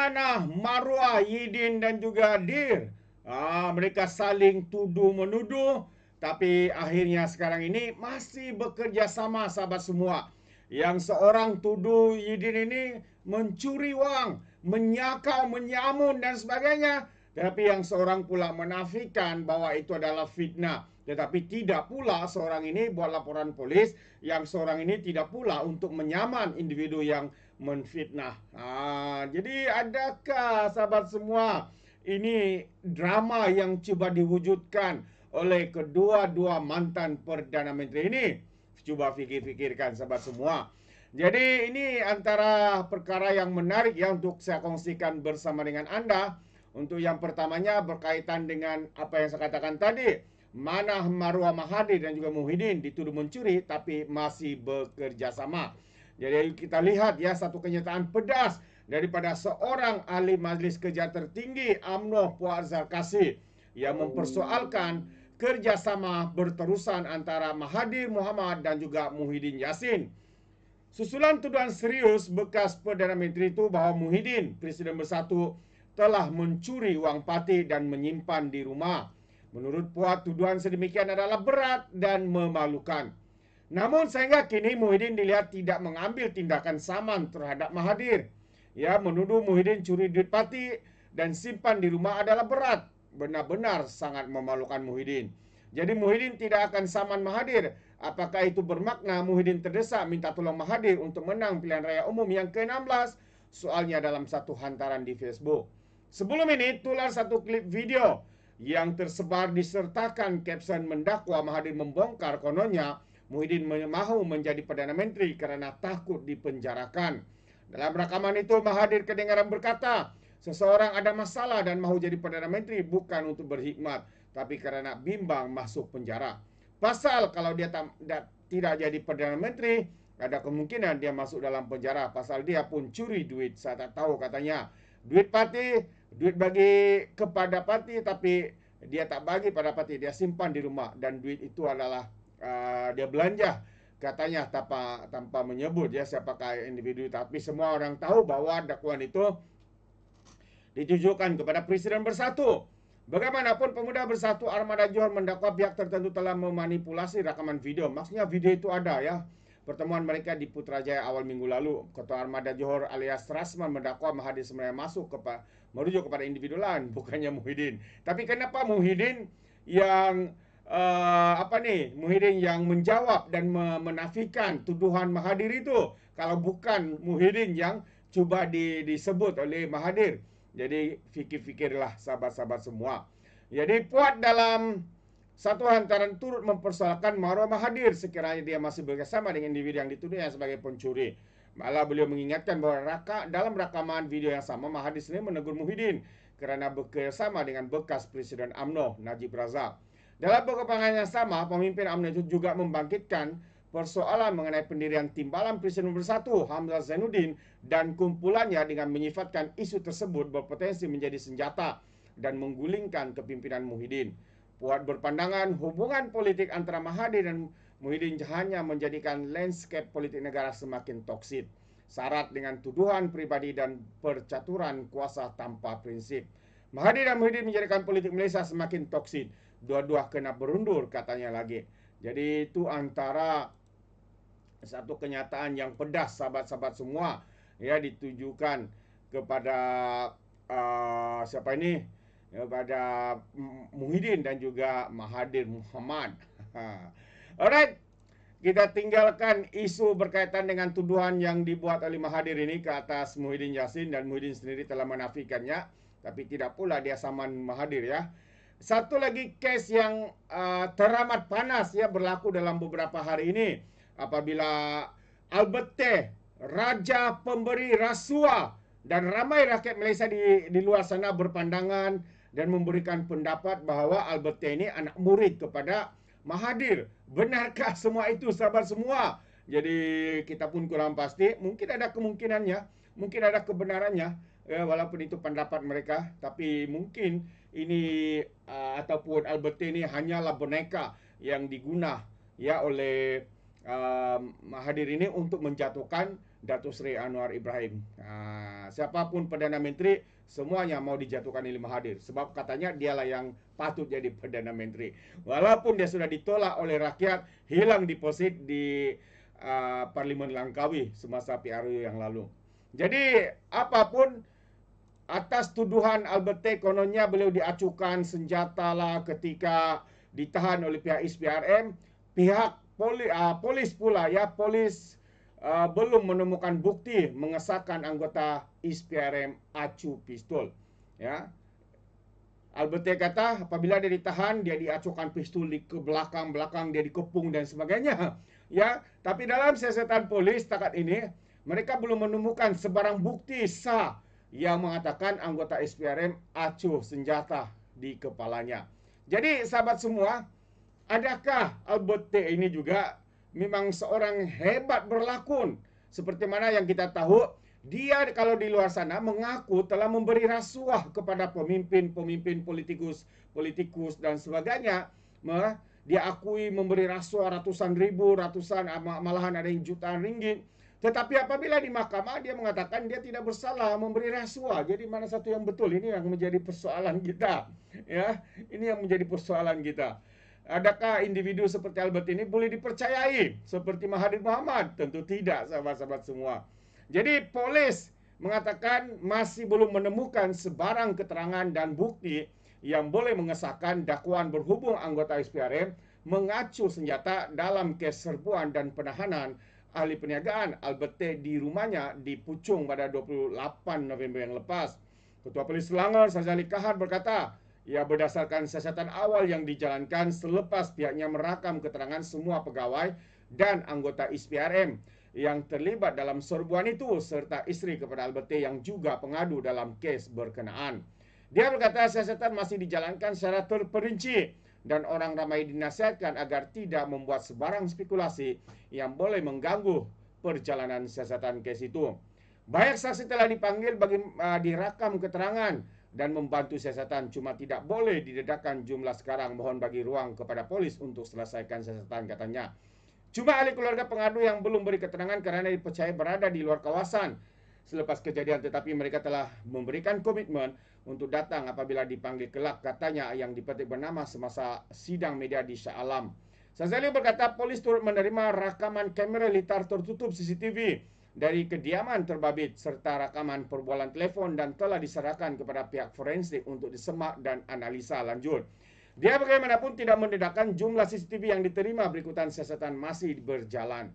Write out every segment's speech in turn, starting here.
Manah, Marwah, Yidin dan juga Dir. Mereka saling tuduh-menuduh, tapi akhirnya sekarang ini masih bekerja sama sahabat semua. Yang seorang tuduh Yidin ini mencuri wang, menyakau, menyamun dan sebagainya. Tetapi yang seorang pula menafikan bahwa itu adalah fitnah. Tetapi tidak pula seorang ini buat laporan polis, yang seorang ini tidak pula untuk menyaman individu yang menfitnah. Jadi adakah sahabat semua ini drama yang coba diwujudkan oleh kedua-dua mantan Perdana Menteri ini? Coba fikir-fikirkan sahabat semua. Jadi ini antara perkara yang menarik yang untuk saya kongsikan bersama dengan Anda. Untuk yang pertamanya berkaitan dengan apa yang saya katakan tadi. Manah, Marwah, Mahathir dan juga Muhyiddin dituduh mencuri tapi masih bekerja sama. Jadi kita lihat ya satu kenyataan pedas daripada seorang ahli Majlis Kerja Tertinggi UMNO Puan Zarkasi yang mempersoalkan kerjasama berterusan antara Mahathir Mohamad dan juga Muhyiddin Yassin. Susulan tuduhan serius bekas Perdana Menteri itu bahawa Muhyiddin, Presiden Bersatu, telah mencuri wang parti dan menyimpan di rumah. Menurut Puan, tuduhan sedemikian adalah berat dan memalukan. Namun sehingga kini Muhyiddin dilihat tidak mengambil tindakan saman terhadap Mahathir. Ya, menuduh Muhyiddin curi duit parti dan simpan di rumah adalah berat. Benar-benar sangat memalukan Muhyiddin. Jadi Muhyiddin tidak akan saman Mahathir. Apakah itu bermakna Muhyiddin terdesak minta tolong Mahathir untuk menang pilihan raya umum yang ke-16? Soalnya dalam satu hantaran di Facebook. Sebelum ini tular satu klip video yang tersebar disertakan caption mendakwa Mahathir membongkar kononnya Muhyiddin mahu menjadi Perdana Menteri karena takut dipenjarakan. Dalam rakaman itu Mahathir kedengaran berkata, seseorang ada masalah dan mahu jadi Perdana Menteri bukan untuk berhikmat, tapi karena bimbang masuk penjara. Pasal kalau dia tidak jadi Perdana Menteri, ada kemungkinan dia masuk dalam penjara. Pasal dia pun curi duit, saya tak tahu katanya. Duit parti, duit bagi kepada parti, tapi dia tak bagi pada parti, dia simpan di rumah. Dan duit itu adalah dia belanja. Katanya tanpa menyebut ya siapakah individu. Tapi semua orang tahu bahwa dakwaan itu ditujukan kepada Presiden Bersatu. Bagaimanapun Pemuda Bersatu Armada Johor mendakwa pihak tertentu telah memanipulasi rekaman video. Maksudnya video itu ada ya. Pertemuan mereka di Putrajaya awal minggu lalu. Ketua Armada Johor alias Rasman mendakwa Mahathir sebenarnya merujuk kepada individu lain, bukannya Muhyiddin. Tapi kenapa Muhyiddin yang Muhyiddin yang menjawab dan menafikan tuduhan Mahathir itu, kalau bukan Muhyiddin yang coba disebut oleh Mahathir? Jadi fikir-fikirlah sahabat-sahabat semua. Jadi Puan dalam satu hantaran turut mempersoalkan Marwah Mahathir sekiranya dia masih bekerjasama dengan individu yang dituduhnya sebagai pencuri. Malah beliau mengingatkan bahwa dalam rakaman video yang sama Mahathir sendiri menegur Muhyiddin kerana bekerjasama dengan bekas Presiden UMNO Najib Razak. Dalam perkembangan yang sama, pemimpin UMNO itu juga membangkitkan persoalan mengenai pendirian Timbalan Presiden Bersatu Hamzah Zainuddin dan kumpulannya dengan menyifatkan isu tersebut berpotensi menjadi senjata dan menggulingkan kepimpinan Muhyiddin. Puan berpandangan hubungan politik antara Mahathir dan Muhyiddin hanya menjadikan landscape politik negara semakin toksik, syarat dengan tuduhan pribadi dan percaturan kuasa tanpa prinsip. Mahathir dan Muhyiddin menjadikan politik Malaysia semakin toksik. Dua-dua kena berundur katanya lagi. Jadi itu antara satu kenyataan yang pedas sahabat-sahabat semua ya, ditujukan kepada siapa ini, kepada Muhyiddin dan juga Mahathir Mohamad. Alright, kita tinggalkan isu berkaitan dengan tuduhan yang dibuat oleh Mahathir ini ke atas Muhyiddin Yassin, dan Muhyiddin sendiri telah menafikannya, tapi tidak pula dia saman Mahathir ya. Satu lagi kes yang teramat panas ya berlaku dalam beberapa hari ini apabila Albert T, raja pemberi rasuah, dan ramai rakyat Malaysia di luar sana berpandangan dan memberikan pendapat bahawa Albert T ini anak murid kepada Mahathir. Benarkah semua itu sahabat semua? Jadi kita pun kurang pasti. Mungkin ada kemungkinannya, mungkin ada kebenarannya ya, walaupun itu pendapat mereka. Tapi mungkin ini ataupun Albert T ini hanyalah boneka yang diguna ya oleh Mahathir ini untuk menjatuhkan Datuk Seri Anwar Ibrahim. Siapapun Perdana Menteri, semuanya mau dijatuhkan oleh Mahathir. Sebab katanya dialah yang patut jadi Perdana Menteri. Walaupun dia sudah ditolak oleh rakyat, hilang deposit di Parlimen Langkawi semasa PRU yang lalu. Jadi apapun, atas tuduhan Albert Tay, kononnya beliau diacukan senjata lah ketika ditahan oleh pihak SPRM. Pihak polis pula ya, polis belum menemukan bukti mengesahkan anggota SPRM acu pistol. Ya, Albert Tay kata apabila dia ditahan, dia diacukan pistol di ke belakang, dia dikepung dan sebagainya. Ya, tapi dalam siasatan polis setakat ini, mereka belum menemukan sebarang bukti sah yang mengatakan anggota SPRM acuh senjata di kepalanya. Jadi sahabat semua, adakah Albert Tay ini juga memang seorang hebat berlakon? Seperti mana yang kita tahu, dia kalau di luar sana mengaku telah memberi rasuah kepada pemimpin politikus dan sebagainya. Dia akui memberi rasuah ratusan ribu, malahan ada yang jutaan ringgit. Tetapi apabila di mahkamah dia mengatakan dia tidak bersalah memberi rasuah. Jadi mana satu yang betul? Ini yang menjadi persoalan kita. Ya, ini yang menjadi persoalan kita. Adakah individu seperti Albert ini boleh dipercayai seperti Mahathir Mohamad? Tentu tidak, sahabat-sahabat semua. Jadi polis mengatakan masih belum menemukan sebarang keterangan dan bukti yang boleh mengesahkan dakwaan berhubung anggota SPRM mengacu senjata dalam kes serbuan dan penahanan ahli perniagaan Albert Tay di rumahnya di Puchong pada 28 November yang lepas. Ketua Polis Selangor, Sazali Kahar berkata, ya berdasarkan siasatan awal yang dijalankan selepas pihaknya merakam keterangan semua pegawai dan anggota SPRM yang terlibat dalam serbuan itu serta isteri kepada Albert Tay yang juga pengadu dalam kes berkenaan. Dia berkata siasatan masih dijalankan secara terperinci dan orang ramai dinasihatkan agar tidak membuat sebarang spekulasi yang boleh mengganggu perjalanan siasatan kes itu. Banyak saksi telah dipanggil bagi dirakam keterangan dan membantu siasatan, cuma tidak boleh didedahkan jumlah sekarang. Mohon bagi ruang kepada polis untuk selesaikan siasatan, katanya. Cuma ahli keluarga pengadu yang belum beri keterangan kerana dipercaya berada di luar kawasan selepas kejadian, tetapi mereka telah memberikan komitmen untuk datang apabila dipanggil kelak, katanya yang dipetik bernama semasa sidang media di Shah Alam. Sazali berkata polis turut menerima rakaman kamera litar tertutup CCTV dari kediaman terbabit serta rakaman perbualan telefon dan telah diserahkan kepada pihak forensik untuk disemak dan analisa lanjut. Dia bagaimanapun tidak mendedahkan jumlah CCTV yang diterima berikutan siasatan masih berjalan.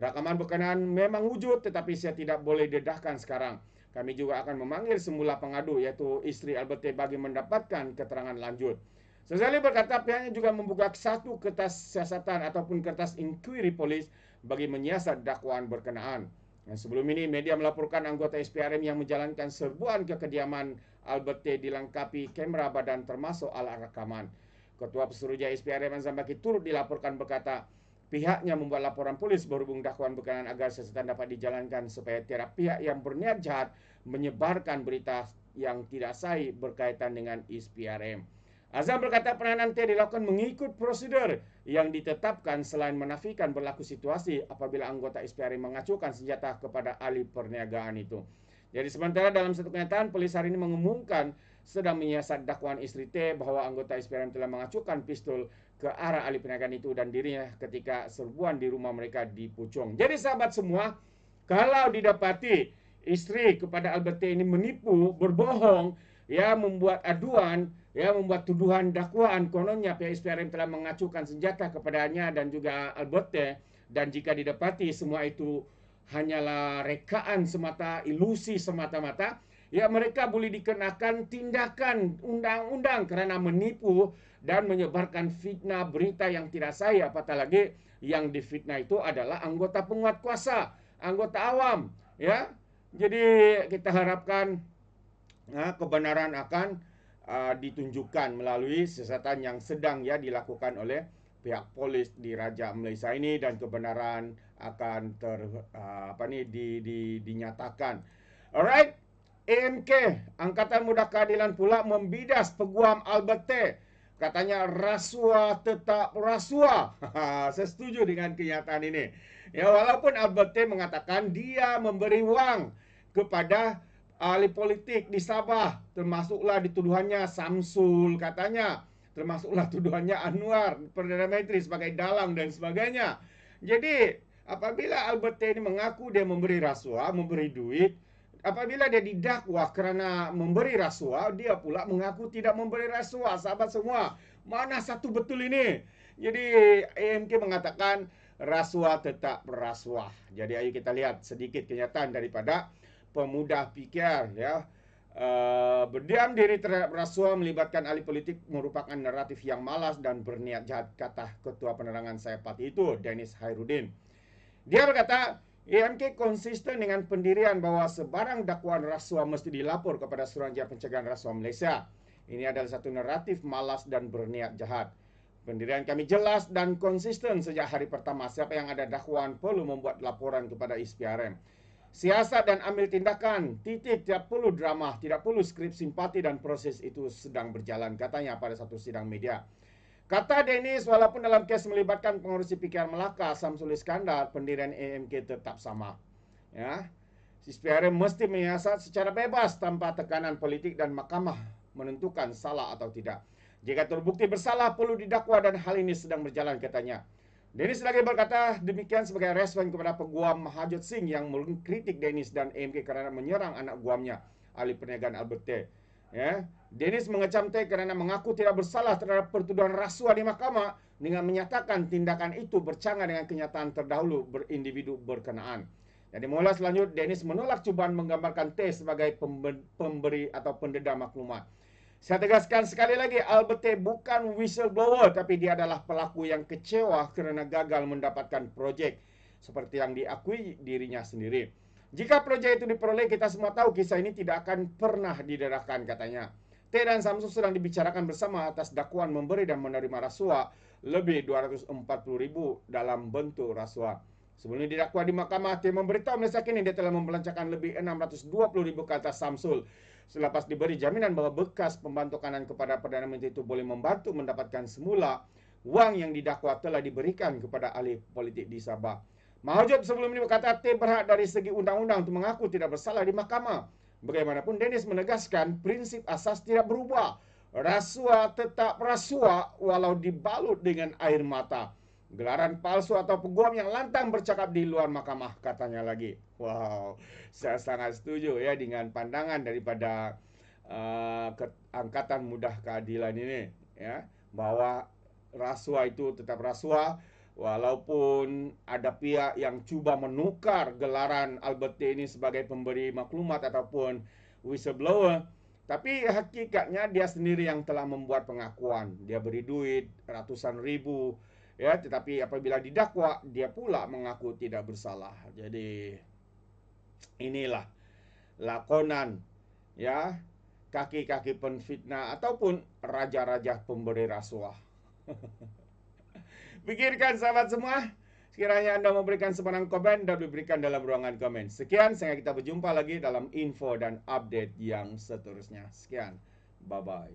Rakaman berkenaan memang wujud tetapi saya tidak boleh dedahkan sekarang. Kami juga akan memanggil semula pengadu iaitu isteri Albert Tay bagi mendapatkan keterangan lanjut. Sazali berkata pihaknya juga membuka satu kertas siasatan ataupun kertas inquiry polis bagi menyiasat dakwaan berkenaan. Dan sebelum ini media melaporkan anggota SPRM yang menjalankan serbuan ke kediaman Albert Tay dilengkapi kamera badan termasuk alat rakaman. Ketua Pesuruhjaya SPRM Azam Baki turut dilaporkan berkata pihaknya membuat laporan polis berhubung dakwaan berkenaan agar siasatan dapat dijalankan supaya tiada pihak yang berniat jahat menyebarkan berita yang tidak sahih berkaitan dengan SPRM. Azam berkata penahanan Tay dilakukan mengikut prosedur yang ditetapkan selain menafikan berlaku situasi apabila anggota SPRM mengacukan senjata kepada ahli perniagaan itu. Jadi sementara dalam satu kenyataan, polis hari ini mengumumkan sedang menyiasat dakwaan isteri Tay bahawa anggota SPRM telah mengacukan pistol ke arah ahli perniagaan itu dan dirinya ketika serbuan di rumah mereka di Puchong. Jadi sahabat semua, kalau didapati isteri kepada Albert Tay ini menipu, berbohong, ya membuat aduan, ya membuat tuduhan dakwaan kononnya pihak SPRM telah mengacukan senjata kepadanya dan juga Albert Tay, dan jika didapati semua itu hanyalah rekaan semata, ilusi semata-mata, ya mereka boleh dikenakan tindakan undang-undang kerana menipu dan menyebarkan fitnah berita yang tidak sahih, apatah lagi yang difitnah itu adalah anggota penguat kuasa, anggota awam, ya. Jadi kita harapkan kebenaran akan ditunjukkan melalui siasatan yang sedang ya dilakukan oleh pihak polis di Raja Malaysia ini dan kebenaran akan dinyatakan. Alright, AMK Angkatan Muda Keadilan pula membidas peguam Albert Tay. Katanya rasuah tetap rasuah. Saya setuju dengan kenyataan ini. Ya, walaupun Albert T mengatakan dia memberi wang kepada ahli politik di Sabah, termasuklah dituduhannya Samsul katanya, termasuklah tuduhannya Anwar Perdana Menteri sebagai dalang dan sebagainya. Jadi apabila Albert T ini mengaku dia memberi rasuah, memberi duit, apabila dia didakwa kerana memberi rasuah, dia pula mengaku tidak memberi rasuah. Sahabat semua, mana satu betul ini? Jadi AMK mengatakan rasuah tetap rasuah. Jadi ayo kita lihat sedikit kenyataan daripada pemuda fikir, ya. Berdiam diri terhadap rasuah melibatkan ahli politik merupakan naratif yang malas dan berniat jahat, kata Ketua Penerangan Sayap Parti itu, Dennis Hairudin. Dia berkata, AMK konsisten dengan pendirian bahwa sebarang dakwaan rasuah mesti dilapor kepada Suruhanjaya Pencegahan Rasuah Malaysia. Ini adalah satu naratif malas dan berniat jahat. Pendirian kami jelas dan konsisten sejak hari pertama. Siapa yang ada dakwaan perlu membuat laporan kepada ISPRM. Siasat dan ambil tindakan. Titik, tidak perlu drama, tidak perlu skrip simpati dan proses itu sedang berjalan, katanya pada satu sidang media. Kata Dennis, walaupun dalam kes melibatkan pengurusi PKR Melaka, Samsul Iskandar, pendirian AMK tetap sama. Ya, ISPRM mesti menyiasat secara bebas tanpa tekanan politik dan mahkamah menentukan salah atau tidak. Jika terbukti bersalah, perlu didakwa dan hal ini sedang berjalan, katanya. Dennis lagi berkata demikian sebagai respon kepada peguam Mahajot Singh yang mengkritik Dennis dan AMK kerana menyerang anak guamnya, ahli perniagaan Albert T. Ya, Dennis mengecam T kerana mengaku tidak bersalah terhadap pertuduhan rasuah di mahkamah dengan menyatakan tindakan itu bercanggah dengan kenyataan terdahulu berindividu berkenaan. Jadi mula selanjutnya, Dennis menolak cubaan menggambarkan T sebagai pemberi atau pendedam maklumat. Saya tegaskan sekali lagi, Albert T bukan whistleblower, tapi dia adalah pelaku yang kecewa kerana gagal mendapatkan projek seperti yang diakui dirinya sendiri. Jika projek itu diperoleh, kita semua tahu kisah ini tidak akan pernah didedahkan, katanya. T dan Samsul sedang dibicarakan bersama atas dakwaan memberi dan menerima rasuah lebih 240,000 dalam bentuk rasuah. Sebelum didakwa di mahkamah, T memberitahu Malaysia kini dia telah membelanjakan lebih 620,000 ke atas Samsul. Selepas diberi jaminan bahawa bekas pembantu kanan kepada Perdana Menteri itu boleh membantu mendapatkan semula wang yang didakwa telah diberikan kepada ahli politik di Sabah. Mahajot sebelum ini berkata T berhak dari segi undang-undang untuk mengaku tidak bersalah di mahkamah. Bagaimanapun, Dennis menegaskan prinsip asas tidak berubah. Rasuah tetap rasuah walau dibalut dengan air mata. Gelaran palsu atau peguam yang lantang bercakap di luar mahkamah, katanya lagi. Wow, saya sangat setuju ya dengan pandangan daripada Angkatan Mudah Keadilan ini, ya, bahwa rasuah itu tetap rasuah walaupun ada pihak yang cuba menukar gelaran Albert T ini sebagai pemberi maklumat ataupun whistleblower. Tapi hakikatnya dia sendiri yang telah membuat pengakuan. Dia beri duit ratusan ribu, ya, tetapi apabila didakwa, dia pula mengaku tidak bersalah. Jadi inilah lakonan, ya, kaki-kaki penfitnah ataupun raja-raja pemberi rasuah. Pikirkan sahabat semua. Sekiranya anda memberikan sebarang komen, dapat diberikan dalam ruangan komen. Sekian, sehingga kita berjumpa lagi dalam info dan update yang seterusnya. Sekian, bye-bye.